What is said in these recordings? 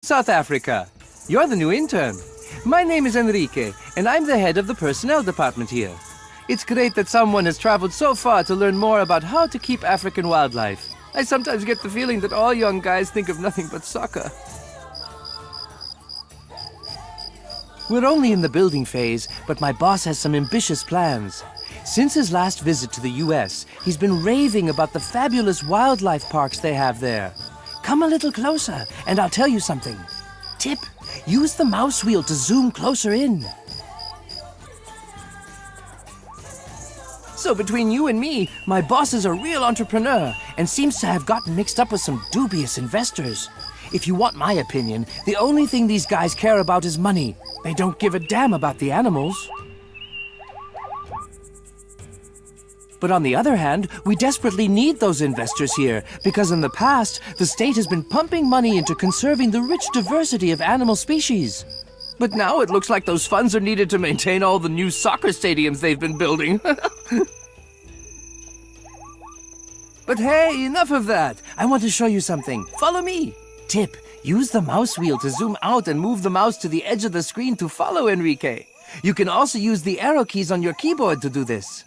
South Africa. You're the new intern. My name is Enrique, and I'm the head of the personnel department here. It's great that someone has traveled so far to learn more about how to keep African wildlife. I sometimes get the feeling that all young guys think of nothing but soccer. We're only in the building phase, but my boss has some ambitious plans. Since his last visit to the US, he's been raving about the fabulous wildlife parks they have there. Come a little closer, and I'll tell you something. Tip, use the mouse wheel to zoom closer in. So between you and me, my boss is a real entrepreneur and seems to have gotten mixed up with some dubious investors. If you want my opinion, the only thing these guys care about is money. They don't give a damn about the animals. But on the other hand, we desperately need those investors here, because in the past, the state has been pumping money into conserving the rich diversity of animal species. But now it looks like those funds are needed to maintain all the new soccer stadiums they've been building. But hey, enough of that. I want to show you something. Follow me. Tip, use the mouse wheel to zoom out and move the mouse to the edge of the screen to follow Enrique. You can also use the arrow keys on your keyboard to do this.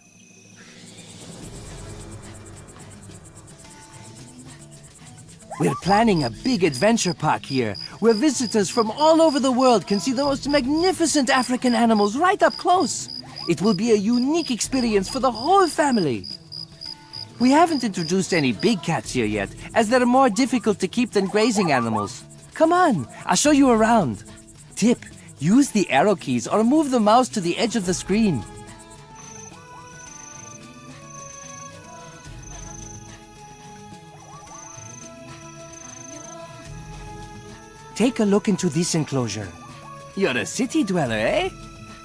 We're planning a big adventure park here, where visitors from all over the world can see the most magnificent African animals right up close. It will be a unique experience for the whole family. We haven't introduced any big cats here yet, as they're more difficult to keep than grazing animals. Come on, I'll show you around. Tip, use the arrow keys or move the mouse to the edge of the screen. Take a look into this enclosure. You're a city dweller, eh?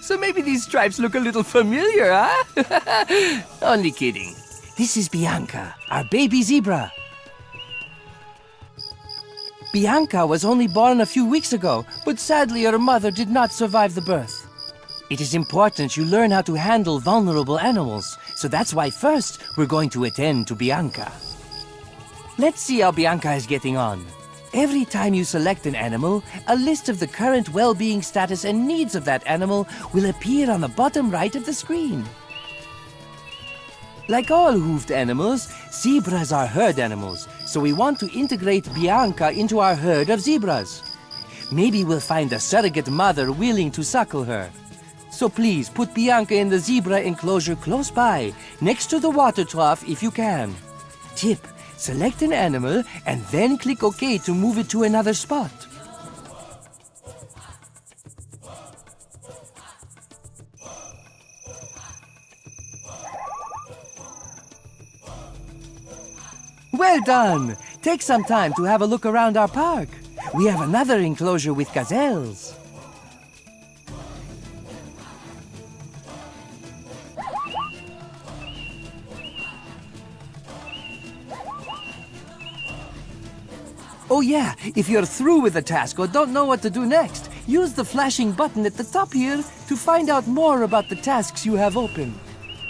So maybe these stripes look a little familiar, huh? Only kidding. This is Bianca, our baby zebra. Bianca was only born a few weeks ago, but sadly her mother did not survive the birth. It is important you learn how to handle vulnerable animals, so that's why first we're going to attend to Bianca. Let's see how Bianca is getting on. Every time you select an animal, a list of the current well-being status and needs of that animal will appear on the bottom right of the screen. Like all hoofed animals, zebras are herd animals, so we want to integrate Bianca into our herd of zebras. Maybe we'll find a surrogate mother willing to suckle her. So please put Bianca in the zebra enclosure close by, next to the water trough if you can. Tip, select an animal and then click OK to move it to another spot. Well done! Take some time to have a look around our park. We have another enclosure with gazelles. Oh yeah, if you're through with the task or don't know what to do next, use the flashing button at the top here to find out more about the tasks you have open.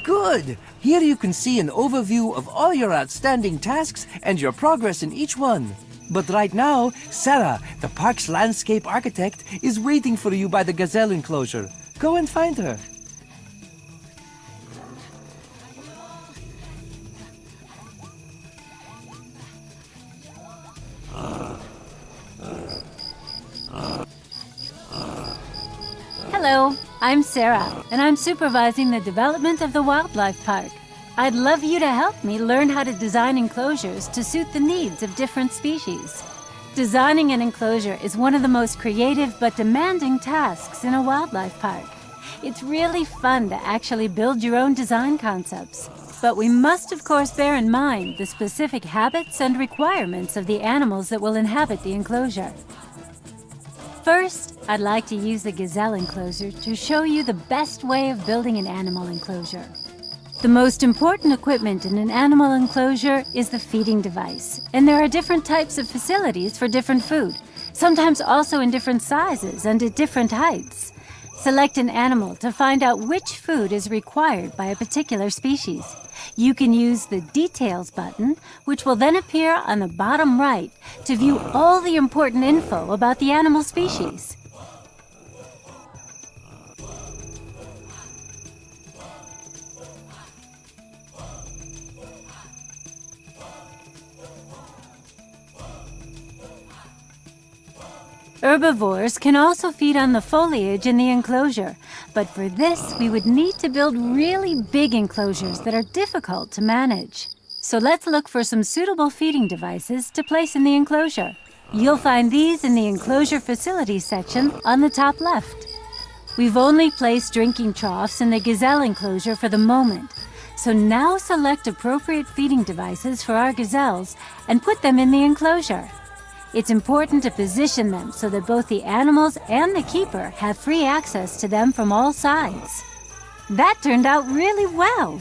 Good! Here you can see an overview of all your outstanding tasks and your progress in each one. But right now, Sarah, the park's landscape architect, is waiting for you by the gazelle enclosure. Go and find her. Hello, I'm Sarah, and I'm supervising the development of the wildlife park. I'd love you to help me learn how to design enclosures to suit the needs of different species. Designing an enclosure is one of the most creative but demanding tasks in a wildlife park. It's really fun to actually build your own design concepts. But we must, of course, bear in mind the specific habits and requirements of the animals that will inhabit the enclosure. First, I'd like to use the gazelle enclosure to show you the best way of building an animal enclosure. The most important equipment in an animal enclosure is the feeding device, and there are different types of facilities for different food, sometimes also in different sizes and at different heights. Select an animal to find out which food is required by a particular species. You can use the Details button, which will then appear on the bottom right, to view all the important info about the animal species. Herbivores can also feed on the foliage in the enclosure, but for this we would need to build really big enclosures that are difficult to manage. So let's look for some suitable feeding devices to place in the enclosure. You'll find these in the enclosure facilities section on the top left. We've only placed drinking troughs in the gazelle enclosure for the moment, so now select appropriate feeding devices for our gazelles and put them in the enclosure. It's important to position them so that both the animals and the keeper have free access to them from all sides. That turned out really well.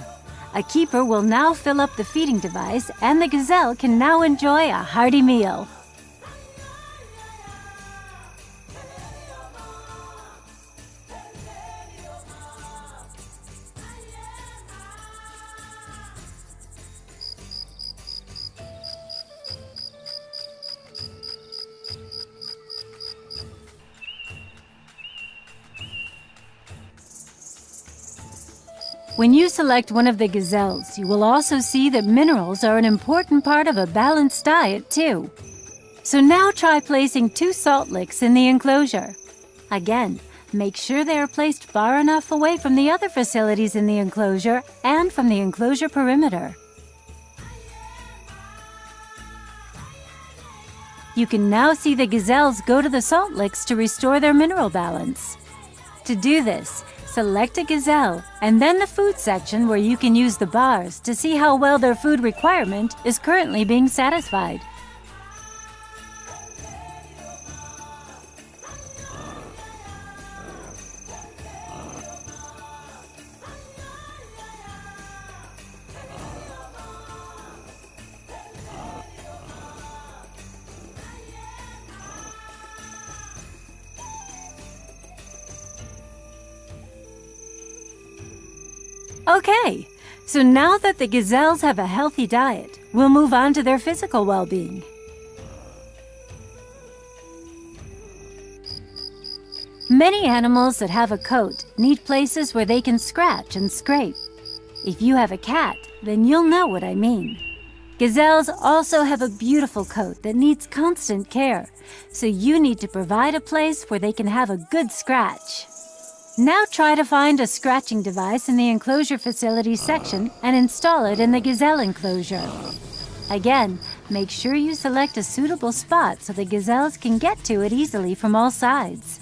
A keeper will now fill up the feeding device, and the gazelle can now enjoy a hearty meal. When you select one of the gazelles, you will also see that minerals are an important part of a balanced diet, too. So now try placing 2 salt licks in the enclosure. Again, make sure they are placed far enough away from the other facilities in the enclosure and from the enclosure perimeter. You can now see the gazelles go to the salt licks to restore their mineral balance. To do this, select a gazelle and then the food section where you can use the bars to see how well their food requirement is currently being satisfied. Okay, so now that the gazelles have a healthy diet, we'll move on to their physical well-being. Many animals that have a coat need places where they can scratch and scrape. If you have a cat, then you'll know what I mean. Gazelles also have a beautiful coat that needs constant care, so you need to provide a place where they can have a good scratch. Now try to find a scratching device in the enclosure facilities section and install it in the gazelle enclosure. Again, make sure you select a suitable spot so the gazelles can get to it easily from all sides.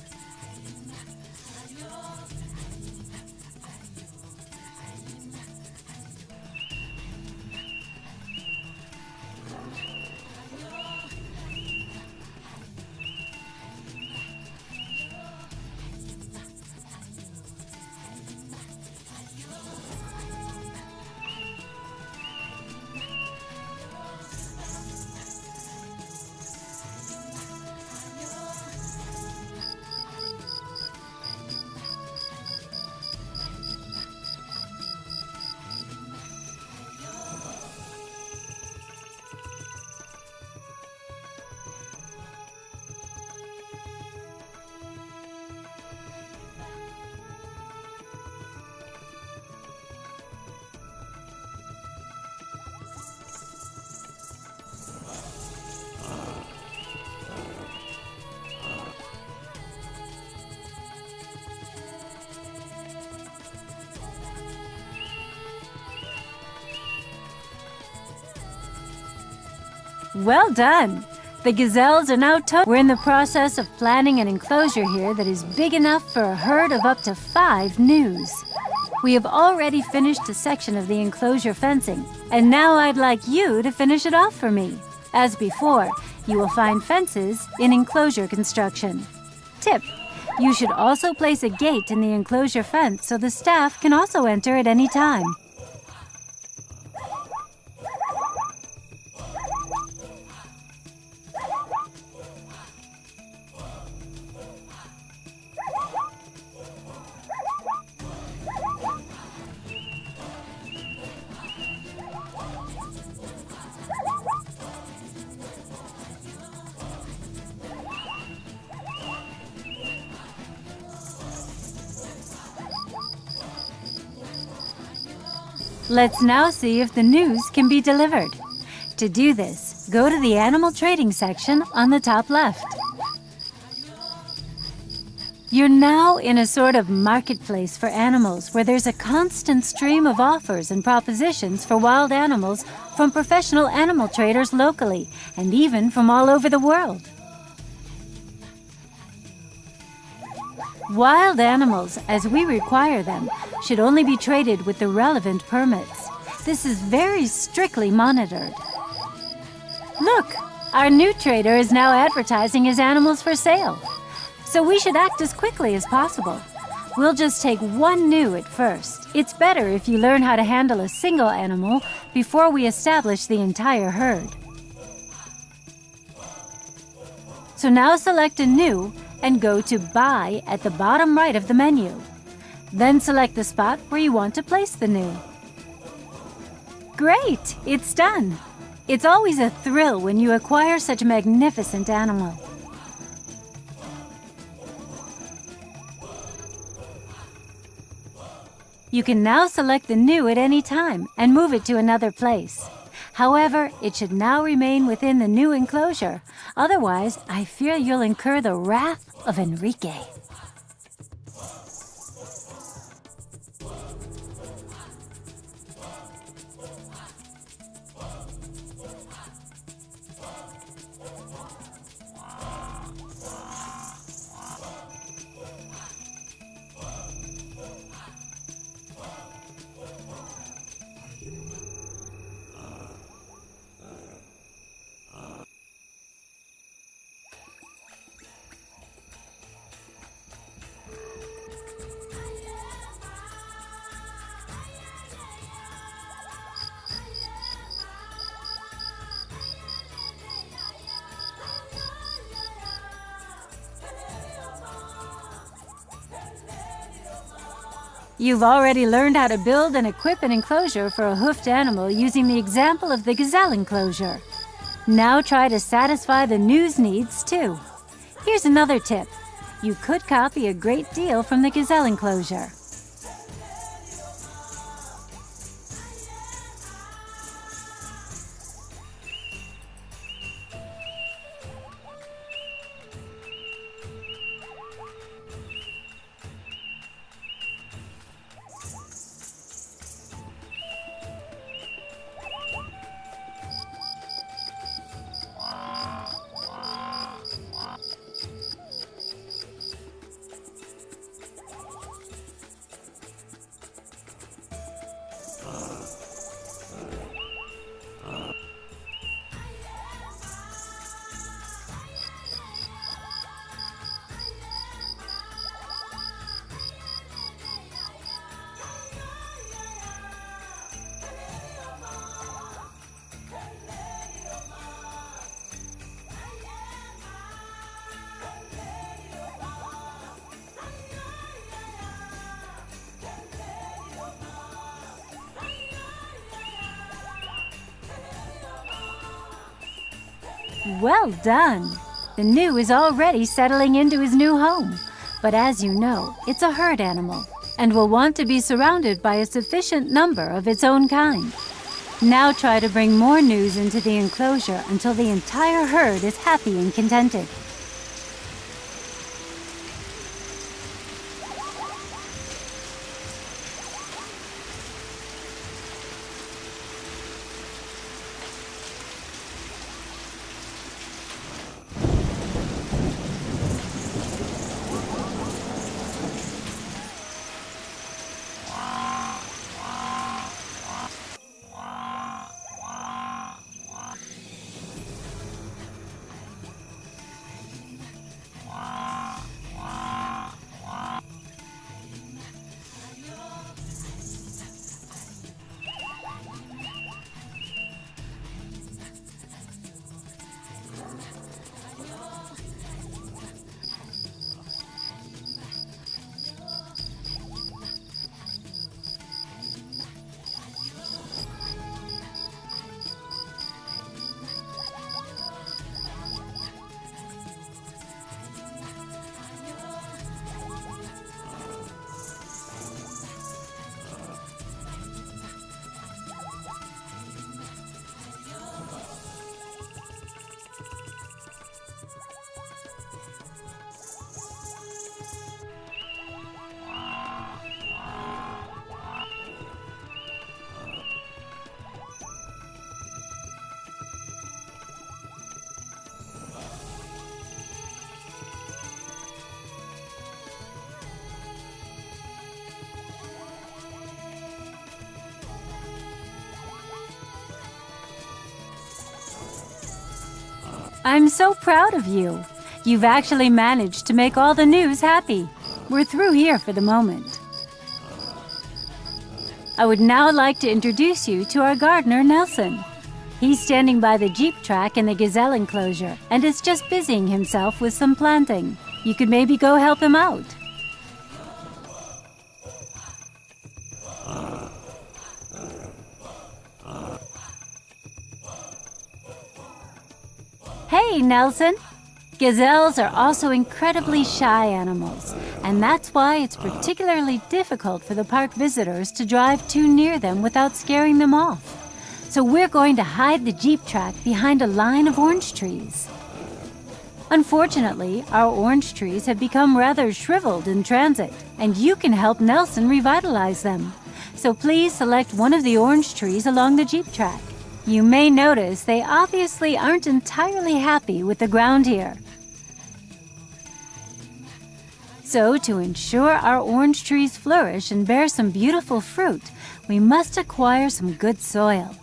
Well done! The gazelles are now We're in the process of planning an enclosure here that is big enough for a herd of up to 5 gnus. We have already finished a section of the enclosure fencing, and now I'd like you to finish it off for me. As before, you will find fences in enclosure construction. Tip: you should also place a gate in the enclosure fence so the staff can also enter at any time. Let's now see if the news can be delivered. To do this, go to the animal trading section on the top left. You're now in a sort of marketplace for animals where there's a constant stream of offers and propositions for wild animals from professional animal traders locally and even from all over the world. Wild animals, as we require them, should only be traded with the relevant permits. This is very strictly monitored. Look, our new trader is now advertising his animals for sale. So we should act as quickly as possible. We'll just take one new at first. It's better if you learn how to handle a single animal before we establish the entire herd. So now select a new and go to Buy at the bottom right of the menu. Then select the spot where you want to place the new. Great! It's done! It's always a thrill when you acquire such a magnificent animal. You can now select the new at any time and move it to another place. However, it should now remain within the new enclosure. Otherwise, I fear you'll incur the wrath of Enrique. You've already learned how to build and equip an enclosure for a hoofed animal using the example of the gazelle enclosure. Now try to satisfy the news needs too. Here's another tip. You could copy a great deal from the gazelle enclosure. Well done! The new is already settling into his new home. But as you know, it's a herd animal and will want to be surrounded by a sufficient number of its own kind. Now try to bring more news into the enclosure until the entire herd is happy and contented. I'm so proud of you. You've actually managed to make all the news happy. We're through here for the moment. I would now like to introduce you to our gardener, Nelson. He's standing by the Jeep track in the gazelle enclosure and is just busying himself with some planting. You could maybe go help him out. Hey, Nelson! Gazelles are also incredibly shy animals, and that's why it's particularly difficult for the park visitors to drive too near them without scaring them off. So we're going to hide the Jeep track behind a line of orange trees. Unfortunately, our orange trees have become rather shriveled in transit, and you can help Nelson revitalize them. So please select one of the orange trees along the Jeep track. You may notice they obviously aren't entirely happy with the ground here. So to ensure our orange trees flourish and bear some beautiful fruit, we must acquire some good soil.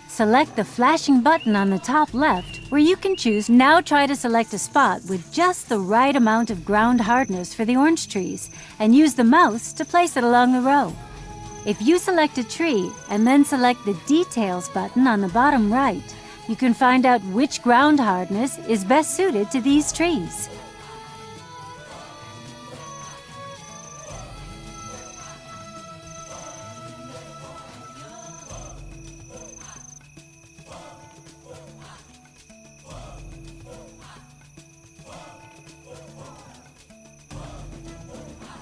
Select the flashing button on the top left where you can choose. Now try to select a spot with just the right amount of ground hardness for the orange trees and use the mouse to place it along the row. If you select a tree and then select the Details button on the bottom right, you can find out which ground hardness is best suited to these trees.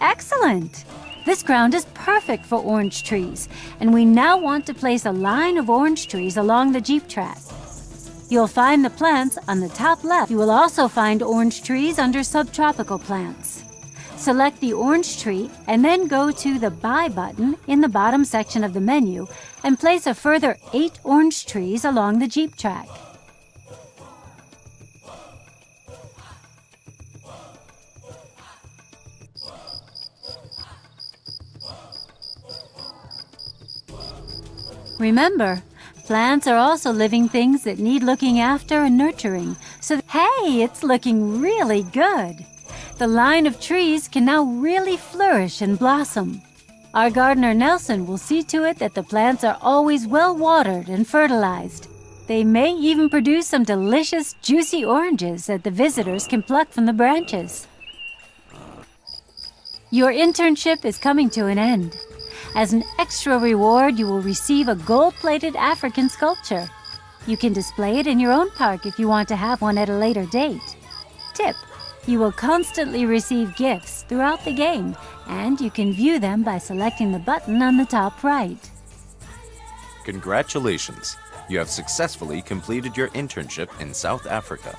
Excellent! This ground is perfect for orange trees, and we now want to place a line of orange trees along the Jeep track. You'll find the plants on the top left. You will also find orange trees under subtropical plants. Select the orange tree and then go to the Buy button in the bottom section of the menu and place a further 8 orange trees along the Jeep track. Remember, plants are also living things that need looking after and nurturing. So, hey, it's looking really good. The line of trees can now really flourish and blossom. Our gardener Nelson will see to it that the plants are always well watered and fertilized. They may even produce some delicious, juicy oranges that the visitors can pluck from the branches. Your internship is coming to an end. As an extra reward, you will receive a gold-plated African sculpture. You can display it in your own park if you want to have one at a later date. Tip: you will constantly receive gifts throughout the game, and you can view them by selecting the button on the top right. Congratulations! You have successfully completed your internship in South Africa.